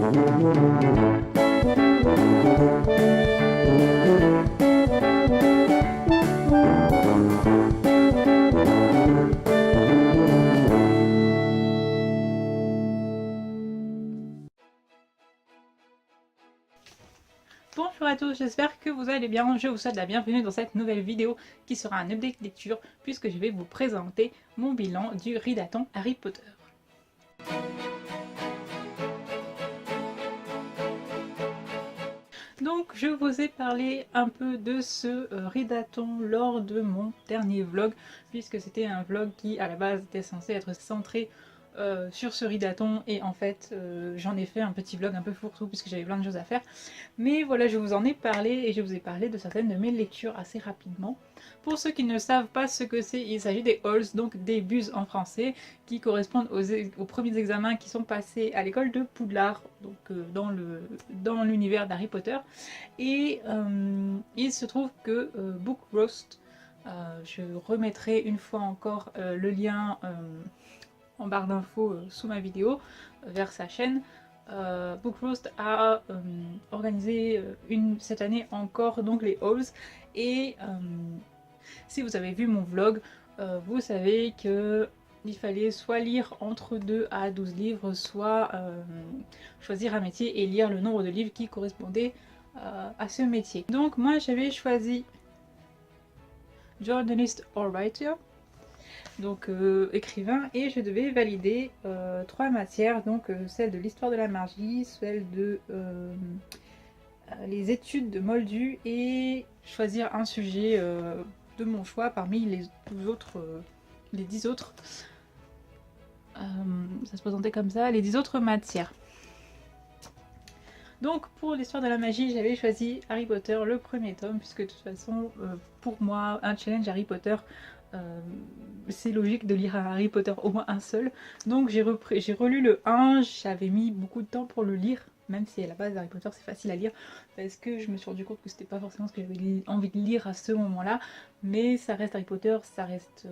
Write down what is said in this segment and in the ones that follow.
Bonjour à tous, j'espère que vous allez bien. Je vous souhaite la bienvenue dans cette nouvelle vidéo qui sera un update lecture puisque je vais vous présenter mon bilan du Readathon Harry Potter. Donc je vous ai parlé un peu de ce Readathon lors de mon dernier vlog puisque c'était un vlog qui à la base était censé être centré sur ce Readathon et en fait j'en ai fait un petit vlog un peu fourre-tout puisque j'avais plein de choses à faire. Mais voilà, je vous en ai parlé et je vous ai parlé de certaines de mes lectures assez rapidement. Pour ceux qui ne savent pas ce que c'est, il s'agit des halls, donc des buses en français, qui correspondent aux premiers examens qui sont passés à l'école de Poudlard, donc dans l'univers d'Harry Potter. Et il se trouve que Book Roast, je remettrai une fois encore le lien en barre d'infos sous ma vidéo vers sa chaîne. Book Roast a organisé cette année encore donc les halls et si vous avez vu mon vlog, vous savez que il fallait soit lire entre 2 à 12 livres, soit choisir un métier et lire le nombre de livres qui correspondait à ce métier. Donc moi j'avais choisi journalist or writer, donc écrivain, et je devais valider 3 matières, donc celle de l'histoire de la magie, celle de les études de Moldu et choisir un sujet de mon choix parmi les 12 autres, les 10 autres. Ça se présentait comme ça, les 10 autres matières. Donc pour l'histoire de la magie, j'avais choisi Harry Potter, le premier tome, puisque de toute façon, pour moi, un challenge Harry Potter, c'est logique de lire un Harry Potter, au moins un seul. Donc j'ai relu le 1, j'avais mis beaucoup de temps pour le lire, même si à la base Harry Potter c'est facile à lire, parce que je me suis rendu compte que c'était pas forcément ce que j'avais envie de lire à ce moment-là, mais ça reste Harry Potter, ça reste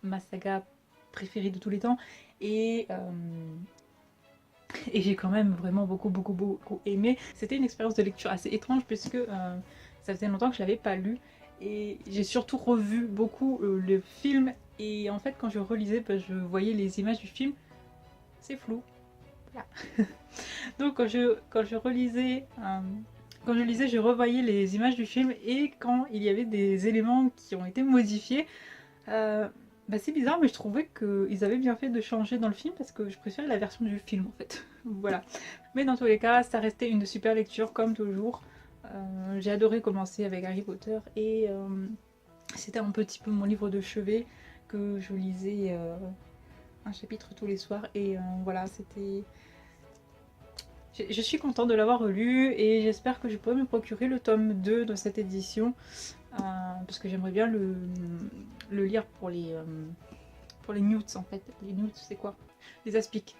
ma saga préférée de tous les temps, et j'ai quand même vraiment beaucoup aimé. C'était une expérience de lecture assez étrange puisque ça faisait longtemps que je l'avais pas lu et j'ai surtout revu beaucoup le film, et en fait quand je relisais, je voyais les images du film, c'est flou. Voilà. Donc quand je relisais, quand je lisais, je revoyais les images du film, et quand il y avait des éléments qui ont été modifiés, c'est bizarre, mais je trouvais qu'ils avaient bien fait de changer dans le film parce que je préférais la version du film en fait. Voilà. Mais dans tous les cas, ça restait une super lecture comme toujours. J'ai adoré commencer avec Harry Potter et c'était un petit peu mon livre de chevet que je lisais un chapitre tous les soirs, et voilà, c'était... Je suis contente de l'avoir relu et j'espère que je pourrai me procurer le tome 2 de cette édition. Parce que j'aimerais bien le lire pour les newts en fait. Les newts c'est quoi? Les aspics.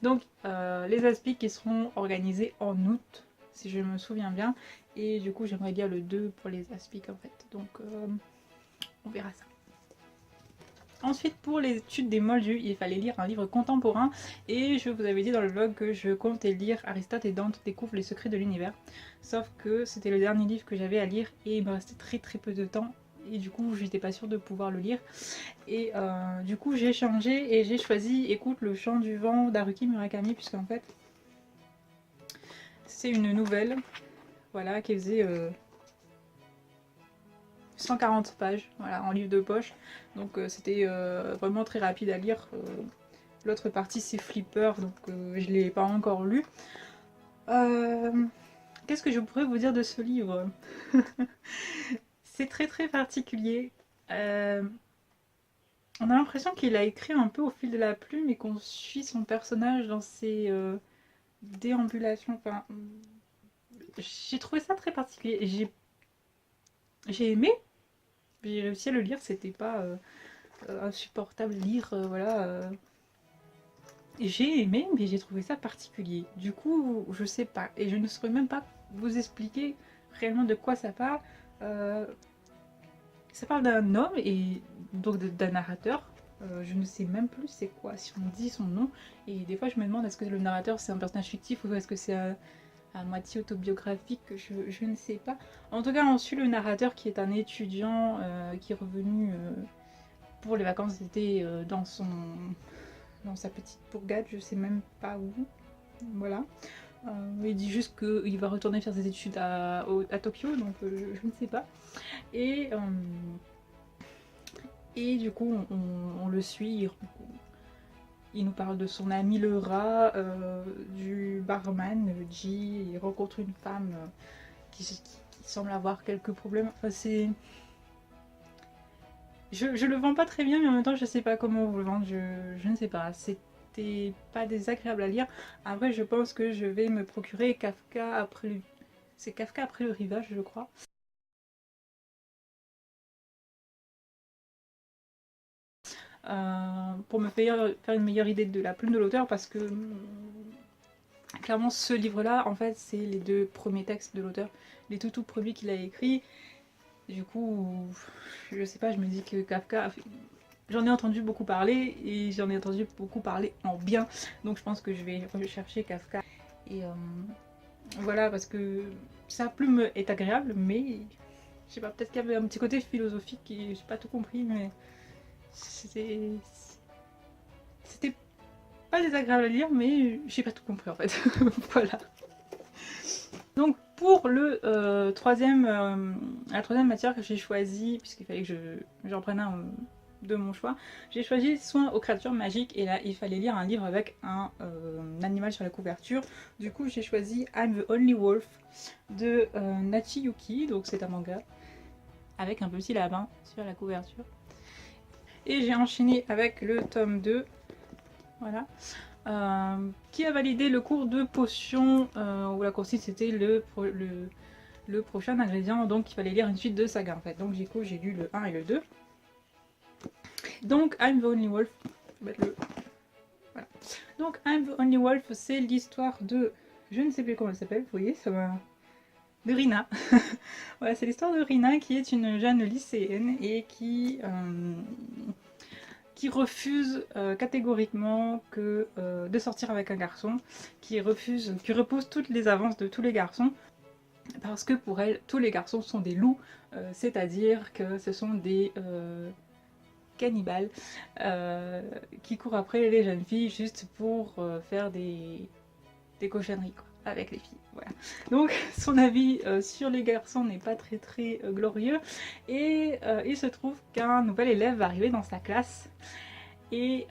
Donc les aspics qui seront organisés en août si je me souviens bien, et du coup j'aimerais lire le 2 pour les aspics en fait. Donc on verra ça. Ensuite, pour les études des Moldus, il fallait lire un livre contemporain, et je vous avais dit dans le vlog que je comptais lire Aristote et Dante découvrent les secrets de l'univers. Sauf que c'était le dernier livre que j'avais à lire et il me restait très peu de temps, et du coup j'étais pas sûre de pouvoir le lire. Et du coup j'ai changé et j'ai choisi Écoute le chant du vent d'Haruki Murakami, puisque en fait c'est une nouvelle, voilà, qui faisait 140 pages, voilà, en livre de poche, donc c'était vraiment très rapide à lire. L'autre partie c'est Flipper, donc je l'ai pas encore lu. Qu'est-ce que je pourrais vous dire de ce livre? C'est très particulier. On a l'impression qu'il a écrit un peu au fil de la plume et qu'on suit son personnage dans ses déambulations. Enfin, j'ai trouvé ça très particulier. J'ai aimé, j'ai réussi à le lire, c'était pas insupportable lire, voilà. J'ai aimé, mais j'ai trouvé ça particulier. Du coup, je sais pas, et je ne saurais même pas vous expliquer réellement de quoi ça parle. Ça parle d'un homme, et donc d'un narrateur, Je ne sais même plus c'est quoi, si on dit son nom. Et des fois je me demande est-ce que le narrateur c'est un personnage fictif ou est-ce que c'est à moitié autobiographique, je ne sais pas. En tout cas on suit le narrateur qui est un étudiant qui est revenu pour les vacances d'été dans sa petite bourgade, je sais même pas où. Voilà. Il dit juste qu'il va retourner faire ses études à Tokyo, donc je ne sais pas. Et du coup, on le suit. Il nous parle de son ami le rat, du barman, G. Il rencontre une femme qui semble avoir quelques problèmes. Enfin, c'est... Je le vends pas très bien, mais en même temps, je sais pas comment vous le vendre. Je ne sais pas. C'était pas désagréable à lire. Après, je pense que je vais me procurer Kafka après le... C'est Kafka après le rivage, je crois. Pour me faire une meilleure idée de la plume de l'auteur, parce que clairement ce livre-là, en fait, c'est les 2 premiers textes de l'auteur, les tout premiers qu'il a écrits. Du coup, je sais pas, je me dis que Kafka, j'en ai entendu beaucoup parler et j'en ai entendu beaucoup parler en bien, donc je pense que je vais rechercher Kafka. Et voilà, parce que sa plume est agréable, mais je sais pas, peut-être qu'il y avait un petit côté philosophique et j'ai pas tout compris, mais c'était pas désagréable à lire, mais j'ai pas tout compris en fait. Voilà. Donc pour le la troisième matière que j'ai choisie, puisqu'il fallait que j'en prenne un de mon choix, j'ai choisi Soins aux créatures magiques, et là il fallait lire un livre avec un animal sur la couverture. Du coup j'ai choisi I'm the Only Wolf de Nachi Yuki, donc c'est un manga avec un petit lapin sur la couverture. Et j'ai enchaîné avec le tome 2, voilà, qui a validé le cours de potion où la consigne c'était le prochain ingrédient, donc il fallait lire une suite de saga en fait. Donc du coup j'ai lu le 1 et le 2. Donc I'm the Only Wolf, voilà. Donc I'm the Only Wolf, c'est l'histoire de... Je ne sais plus comment elle s'appelle, vous voyez, ça va... De Rina. Voilà, c'est l'histoire de Rina qui est une jeune lycéenne et qui refuse catégoriquement de sortir avec un garçon, qui repousse toutes les avances de tous les garçons, parce que pour elle, tous les garçons sont des loups, c'est-à-dire que ce sont des cannibales qui courent après les jeunes filles juste pour faire des cochonneries quoi, avec les filles. Voilà. Donc son avis sur les garçons n'est pas très glorieux, et il se trouve qu'un nouvel élève va arriver dans sa classe, et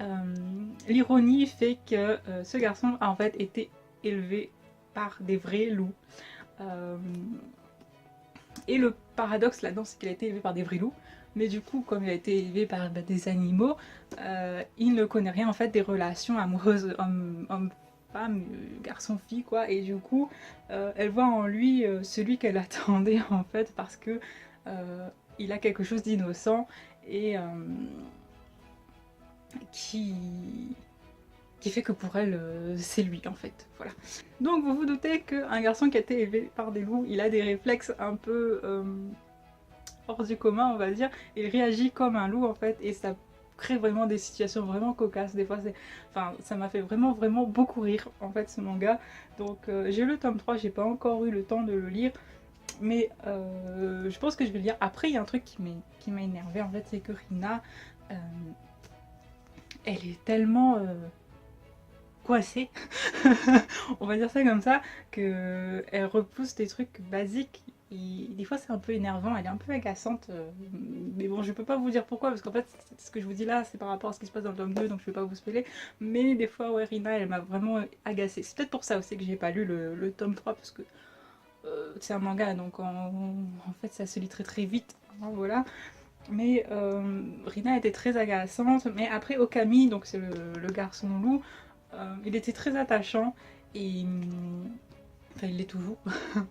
l'ironie fait que ce garçon a en fait été élevé par des vrais loups. Et le paradoxe là-dedans, c'est qu'il a été élevé par des vrais loups, mais du coup, comme il a été élevé par des animaux, il ne connaît rien en fait des relations amoureuses homme-femme, garçon-fille quoi, et du coup, elle voit en lui celui qu'elle attendait en fait, parce que il a quelque chose d'innocent et qui fait que pour elle, c'est lui en fait, voilà. Donc vous vous doutez qu'un garçon qui a été élevé par des loups, il a des réflexes un peu hors du commun on va dire, il réagit comme un loup en fait, et ça crée vraiment des situations vraiment cocasses, des fois c'est... Enfin, ça m'a fait vraiment beaucoup rire en fait ce manga, donc j'ai eu le tome 3, j'ai pas encore eu le temps de le lire, mais je pense que je vais le lire. Après il y a un truc qui m'a énervé en fait, c'est que Rina, elle est tellement... coincée, on va dire ça comme ça, qu'elle repousse des trucs basiques, et des fois c'est un peu énervant, elle est un peu agaçante, mais bon je peux pas vous dire pourquoi, parce qu'en fait ce que je vous dis là c'est par rapport à ce qui se passe dans le tome 2, donc je vais pas vous spoiler, mais des fois ouais, Rina elle m'a vraiment agacée. C'est peut-être pour ça aussi que j'ai pas lu le tome 3, parce que c'est un manga, donc en fait ça se lit très vite, hein, voilà. Mais Rina était très agaçante, mais après Okami, donc c'est le garçon loup, il était très attachant, et enfin il l'est toujours,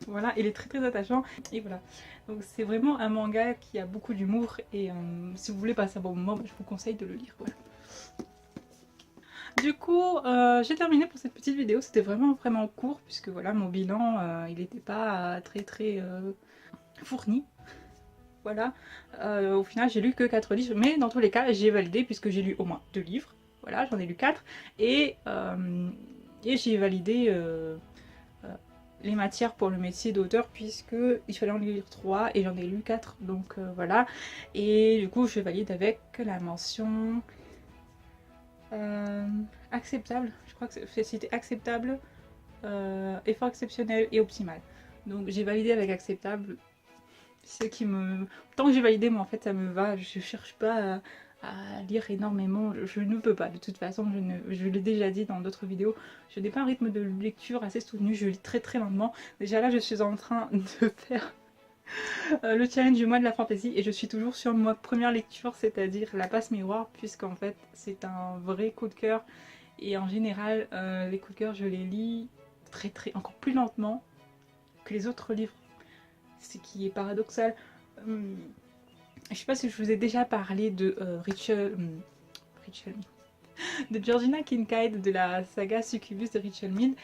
voilà, il est très attachant, et voilà. Donc c'est vraiment un manga qui a beaucoup d'humour, et si vous voulez passer un bon moment, je vous conseille de le lire, voilà. Du coup, j'ai terminé pour cette petite vidéo, c'était vraiment court, puisque voilà, mon bilan, il n'était pas très fourni. Voilà, au final j'ai lu que 4 livres, mais dans tous les cas j'ai validé puisque j'ai lu au moins 2 livres. Voilà, j'en ai lu 4 et j'ai validé les matières pour le métier d'auteur puisque il fallait en lire 3 et j'en ai lu 4, donc voilà. Et du coup je valide avec la mention acceptable, je crois que c'était acceptable, effort exceptionnel et optimal. Donc j'ai validé avec acceptable, ce qui me... Tant que j'ai validé, moi en fait ça me va, je cherche pas à lire énormément, je ne peux pas, de toute façon, je l'ai déjà dit dans d'autres vidéos, je n'ai pas un rythme de lecture assez soutenu, je lis très très lentement. Déjà là je suis en train de faire le challenge du mois de la fantaisie et je suis toujours sur ma première lecture, c'est-à-dire La Passe Miroir, puisqu'en fait c'est un vrai coup de cœur et en général les coups de cœur je les lis encore plus lentement que les autres livres, ce qui est paradoxal. Je sais pas si je vous ai déjà parlé de de Georgina Kincaid, de la saga Succubus de Rachel Mead.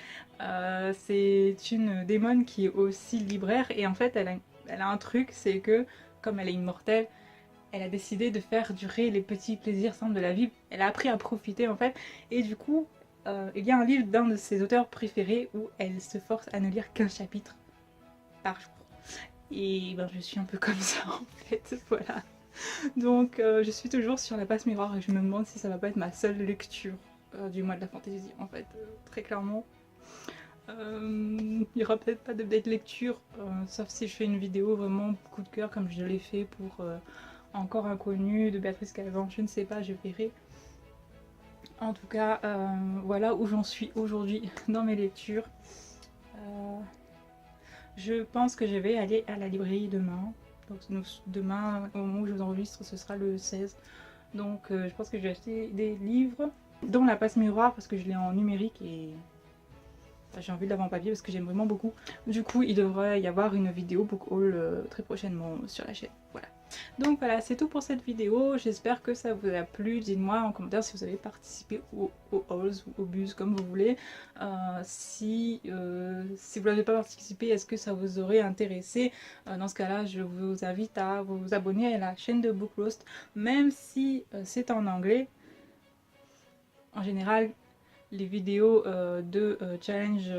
C'est une démone qui est aussi libraire et en fait elle a un truc, c'est que comme elle est immortelle, elle a décidé de faire durer les petits plaisirs simples de la vie. Elle a appris à profiter en fait et du coup il y a un livre d'un de ses auteurs préférés où elle se force à ne lire qu'un chapitre par jour. Et ben je suis un peu comme ça en fait, voilà. Donc je suis toujours sur La Passe Miroir et je me demande si ça va pas être ma seule lecture du mois de la fantaisie en fait, très clairement. Il y aura peut-être pas d'update lecture, sauf si je fais une vidéo vraiment coup de cœur comme je l'ai fait pour Encore Inconnu de Béatrice Calvin, je ne sais pas, je verrai. En tout cas, voilà où j'en suis aujourd'hui dans mes lectures. Je pense que je vais aller à la librairie demain. Donc demain, au moment où je vous enregistre, ce sera le 16. Donc je pense que je vais acheter des livres, dont La Passe Miroir parce que je l'ai en numérique et j'ai envie de l'avoir en papier parce que j'aime vraiment beaucoup. Du coup, il devrait y avoir une vidéo book haul très prochainement sur la chaîne. Voilà. Donc voilà, c'est tout pour cette vidéo. J'espère que ça vous a plu. Dites-moi en commentaire si vous avez participé aux hauls ou aux bus, comme vous voulez. Si vous n'avez pas participé, est-ce que ça vous aurait intéressé? Dans ce cas-là, je vous invite à vous abonner à la chaîne de Book Roast, même si c'est en anglais. En général, les vidéos de challenge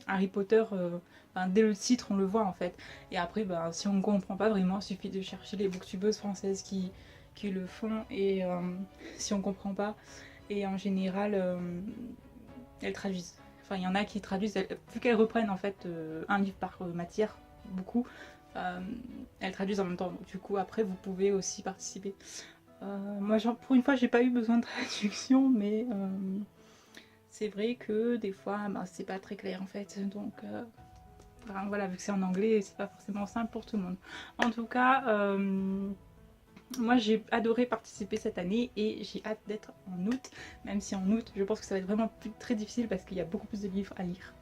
Harry Potter, dès le titre on le voit en fait. Et après si on ne comprend pas vraiment, il suffit de chercher les booktubeuses françaises qui le font et si on ne comprend pas. Et en général elles traduisent. Enfin il y en a qui traduisent, vu qu'elles reprennent en fait un livre par matière, beaucoup, elles traduisent en même temps. Donc du coup après vous pouvez aussi participer. Moi pour une fois j'ai pas eu besoin de traduction, mais c'est vrai que des fois c'est pas très clair en fait, donc voilà, vu que c'est en anglais c'est pas forcément simple pour tout le monde. En tout cas moi j'ai adoré participer cette année et j'ai hâte d'être en août, même si en août je pense que ça va être vraiment très difficile parce qu'il y a beaucoup plus de livres à lire.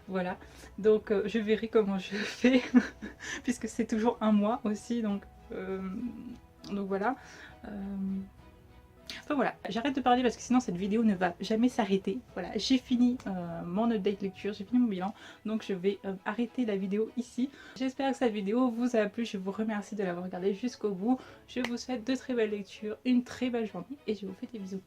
Voilà, donc je verrai comment je fais puisque c'est toujours un mois aussi, donc voilà. Enfin voilà, j'arrête de parler parce que sinon cette vidéo ne va jamais s'arrêter. Voilà, j'ai fini mon update lecture, j'ai fini mon bilan, donc je vais arrêter la vidéo ici. J'espère que cette vidéo vous a plu, je vous remercie de l'avoir regardée jusqu'au bout. Je vous souhaite de très belles lectures, une très belle journée et je vous fais des bisous.